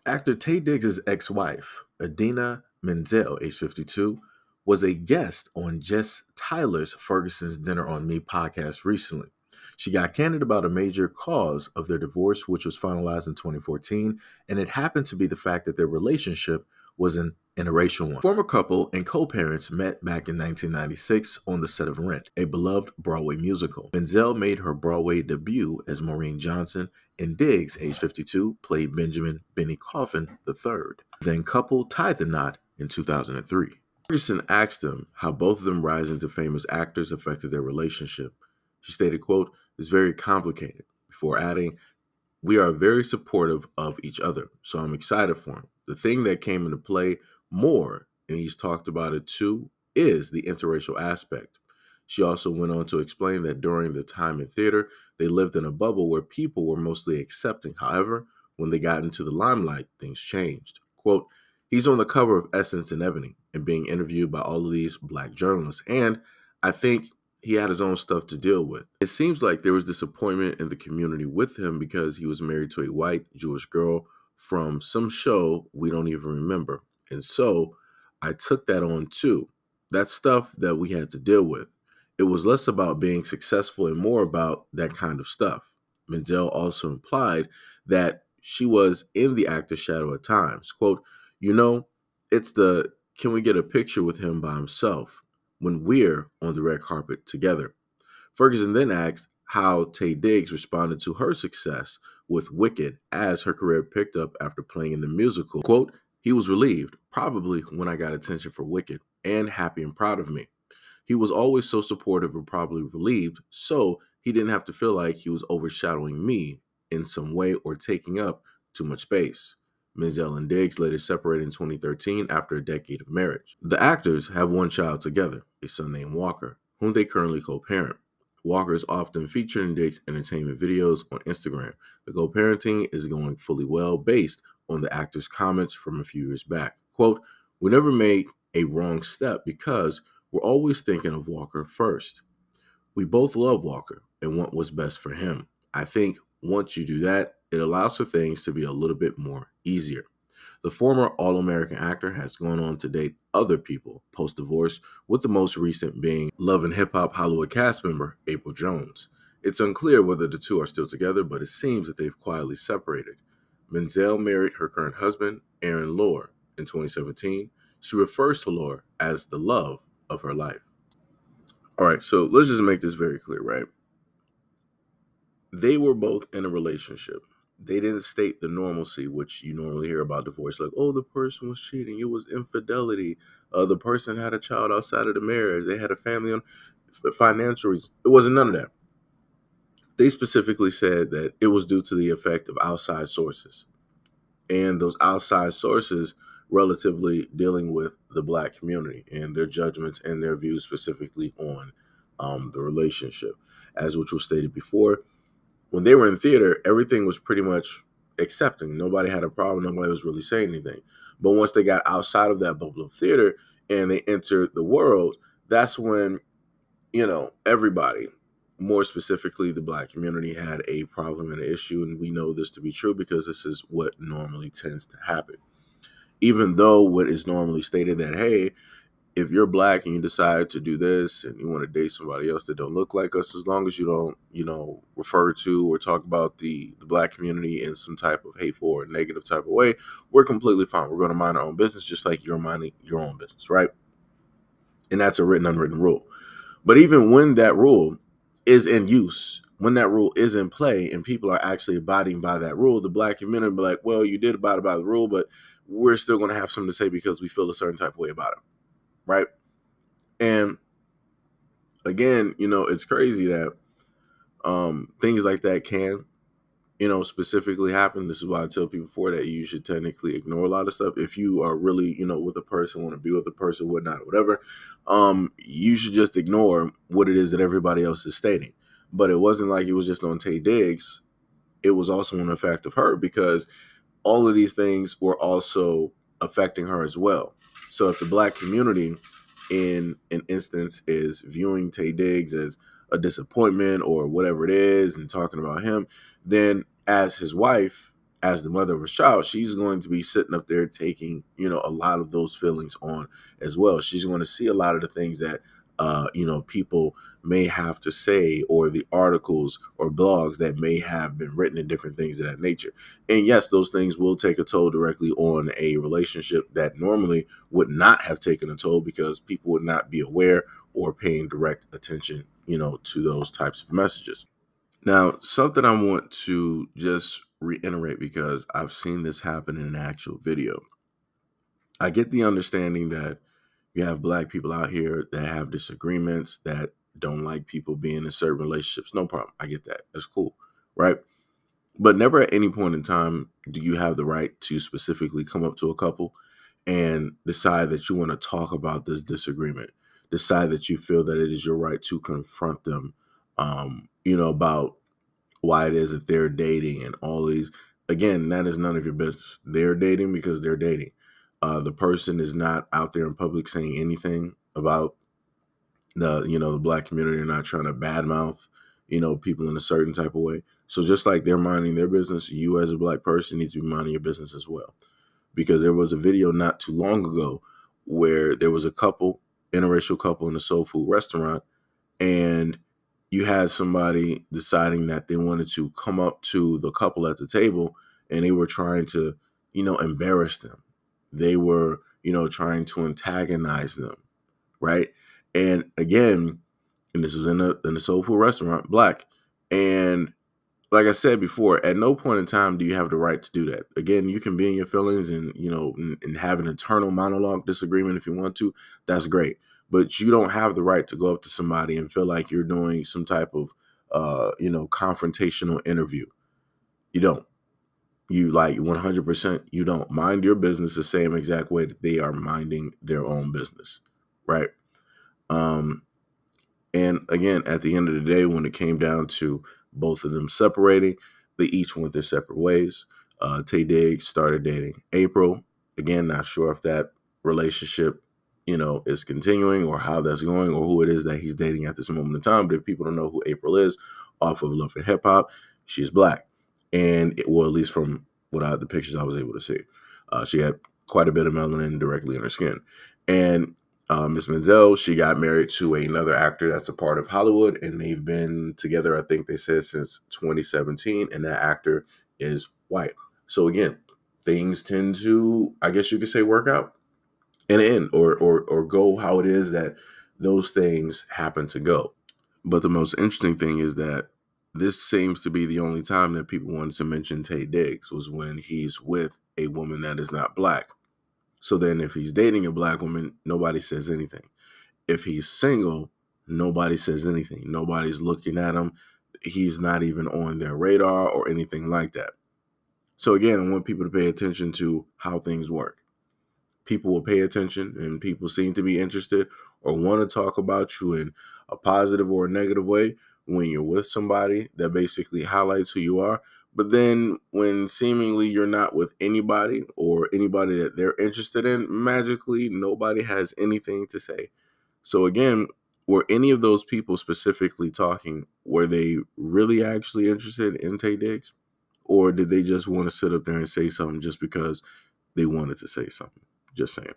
Actor Tay Diggs' ex-wife, Adina Menzel, age 52, was a guest on Jess Tyler's Ferguson's Dinner on Me podcast recently. She got candid about a major cause of their divorce, which was finalized in 2014, and it happened to be the fact that their relationship was an interracial one. Former couple and co-parents met back in 1996 on the set of Rent, a beloved Broadway musical. Menzel made her Broadway debut as Maureen Johnson, and Diggs, age 52, played Benjamin Benny Coffin III. Then couple tied the knot in 2003. Ferguson asked them how both of them rising to fame as actors affected their relationship. She stated, quote, "It's very complicated," before adding, "We are very supportive of each other, so I'm excited for him. The thing that came into play more, and he's talked about it too, is the interracial aspect." She also went on to explain that during the time in theater, they lived in a bubble where people were mostly accepting. However, when they got into the limelight, things changed. Quote, "He's on the cover of Essence and Ebony and being interviewed by all of these black journalists, and I think he had his own stuff to deal with. It seems like there was disappointment in the community with him because he was married to a white Jewish girl from some show we don't even remember. And so I took that on too. That's stuff that we had to deal with. It was less about being successful and more about that kind of stuff." Menzel also implied that she was in the actor's shadow at times. Quote, "You know, it's the, can we get a picture with him by himself when we're on the red carpet together?" Ferguson then asked how Tay Diggs responded to her success with Wicked as her career picked up after playing in the musical. Quote, "He was relieved, probably when I got attention for Wicked, and happy and proud of me. He was always so supportive and probably relieved, so he didn't have to feel like he was overshadowing me in some way or taking up too much space." Menzel and Diggs later separated in 2013 after a decade of marriage. The actors have one child together, a son named Walker, whom they currently co-parent. Walker is often featured in Diggs' entertainment videos on Instagram. The co-parenting is going fully well based on the actor's comments from a few years back. Quote, "We never made a wrong step because we're always thinking of Walker first. We both love Walker and want what's best for him. I think once you do that, it allows for things to be a little bit more easier." The former All-American actor has gone on to date other people post-divorce, with the most recent being Love and Hip Hop Hollywood cast member April Jones. It's unclear whether the two are still together, but it seems that they've quietly separated. Menzel married her current husband, Aaron Lohr, in 2017. She refers to Lohr as the love of her life. All right, so let's just make this very clear, right? They were both in a relationship. They didn't state the normalcy, which you normally hear about divorce, like, oh, the person was cheating, it was infidelity, the person had a child outside of the marriage, they had a family on financial reasons. It wasn't none of that. They specifically said that it was due to the effect of outside sources, and those outside sources relatively dealing with the black community and their judgments and their views specifically on the relationship. As which was stated before, when they were in theater, everything was pretty much accepting. Nobody had a problem. Nobody was really saying anything. But once they got outside of that bubble of theater and they entered the world, that's when, everybody, more specifically the black community, had a problem and an issue. And we know this to be true because this is what normally tends to happen. Even though what is normally stated that, hey, if you're black and you decide to do this and you want to date somebody else that don't look like us, as long as you don't, refer to or talk about the black community in some type of hateful or negative type of way, we're completely fine. We're going to mind our own business just like you're minding your own business, right? And that's a written, unwritten rule. But even when that rule is in use, when that rule is in play and people are actually abiding by that rule, the black community will be like, well, you did abide by the rule, but we're still going to have something to say because we feel a certain type of way about it, right? And again, it's crazy that things like that can, specifically happen. This is why I tell people before that you should technically ignore a lot of stuff. If you are really, with a person, want to be with a person, whatnot, whatever, you should just ignore what it is that everybody else is stating. But it wasn't like it was just on Tay Diggs. It was also an effect of her because all of these things were also affecting her as well. So if the black community in an instance is viewing Tay Diggs as a disappointment or whatever it is and talking about him, then as his wife, as the mother of a child, she's going to be sitting up there taking, a lot of those feelings on as well. She's going to see a lot of the things that, people may have to say, or the articles or blogs that may have been written and different things of that nature. And yes, those things will take a toll directly on a relationship that normally would not have taken a toll because people would not be aware or paying direct attention, to those types of messages. Now, something I want to just reiterate because I've seen this happen in an actual video. I get the understanding that you have Black people out here that have disagreements, that don't like people being in certain relationships. No problem. I get that. That's cool. Right. But never at any point in time do you have the right to specifically come up to a couple and decide that you want to talk about this disagreement, decide that you feel that it is your right to confront them, about why it is that they're dating and all these. Again, that is none of your business. They're dating because they're dating. The person is not out there in public saying anything about the Black community. They're not trying to badmouth, people in a certain type of way. So just like they're minding their business, you as a Black person need to be minding your business as well. Because there was a video not too long ago where there was a couple, interracial couple in a soul food restaurant, and you had somebody deciding that they wanted to come up to the couple at the table and they were trying to, embarrass them. They were, trying to antagonize them, right? And again, and this was in a soul food restaurant, Black. And like I said before, at no point in time do you have the right to do that. Again, you can be in your feelings and, and have an internal monologue disagreement if you want to. That's great. But you don't have the right to go up to somebody and feel like you're doing some type of, confrontational interview. You don't. You 100%, you don't. Mind your business the same exact way that they are minding their own business. Right. And again, at the end of the day, when it came down to both of them separating, they each went their separate ways. Tay Diggs started dating April. Again, not sure if that relationship, is continuing or how that's going or who it is that he's dating at this moment in time. But if people don't know who April is, off of Love and Hip Hop, she's Black. And well, at least from the pictures I was able to see, she had quite a bit of melanin directly in her skin. And Miss Menzel, she got married to another actor that's a part of Hollywood, and they've been together, I think they said, since 2017, and that actor is white. So again, things tend to, I guess you could say, work out and end or go how it is that those things happen to go. But the most interesting thing is that this seems to be the only time that people wanted to mention Tay Diggs was when he's with a woman that is not Black. So then if he's dating a Black woman, nobody says anything. If he's single, nobody says anything. Nobody's looking at him. He's not even on their radar or anything like that. So again, I want people to pay attention to how things work. People will pay attention and people seem to be interested or want to talk about you in a positive or a negative way when you're with somebody that basically highlights who you are. But then when seemingly you're not with anybody or anybody that they're interested in, magically nobody has anything to say. So again, were any of those people specifically talking, were they really actually interested in Tay Diggs? Or did they just want to sit up there and say something just because they wanted to say something? Just saying.